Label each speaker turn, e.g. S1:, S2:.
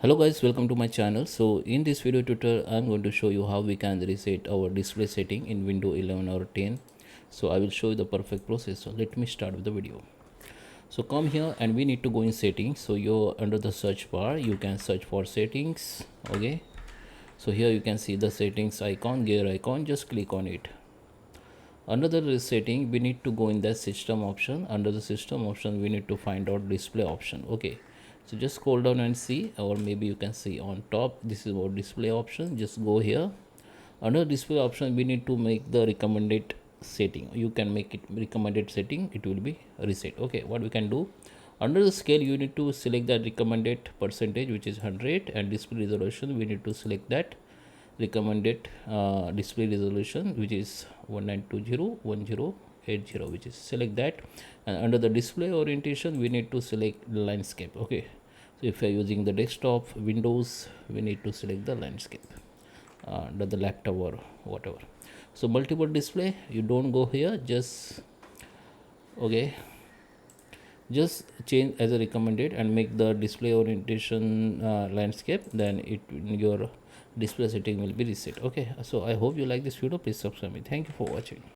S1: Hello guys, welcome to my channel. So in this video tutorial I'm going to show you how we can reset our display setting in Windows 11 or 10. So I will show you the perfect process. So let me start with the video. So come here and we need to go in settings. So you're under the search bar, you can search for settings. Okay, so here you can see the settings icon, gear icon, just click on it. Under the setting we need to go in the system option. Under the system option we need to find out display option. Okay, so just scroll down and see, or maybe you can see on top, this is our display option. Just go here. Under display option we need to make the recommended setting. You can make it recommended setting, it will be reset. Okay, what we can do, under the scale you need to select that recommended percentage, which is 100, and display resolution we need to select that recommended display resolution, which is 1920 1080, which is select that. And under the display orientation we need to select landscape. Okay, so if you are using the desktop Windows, we need to select the landscape under the laptop or whatever. So multiple display, you don't go here, just okay, just change as a recommended and make the display orientation landscape, then your display setting will be reset. Okay, so I hope you like this video. Please subscribe me. Thank you for watching.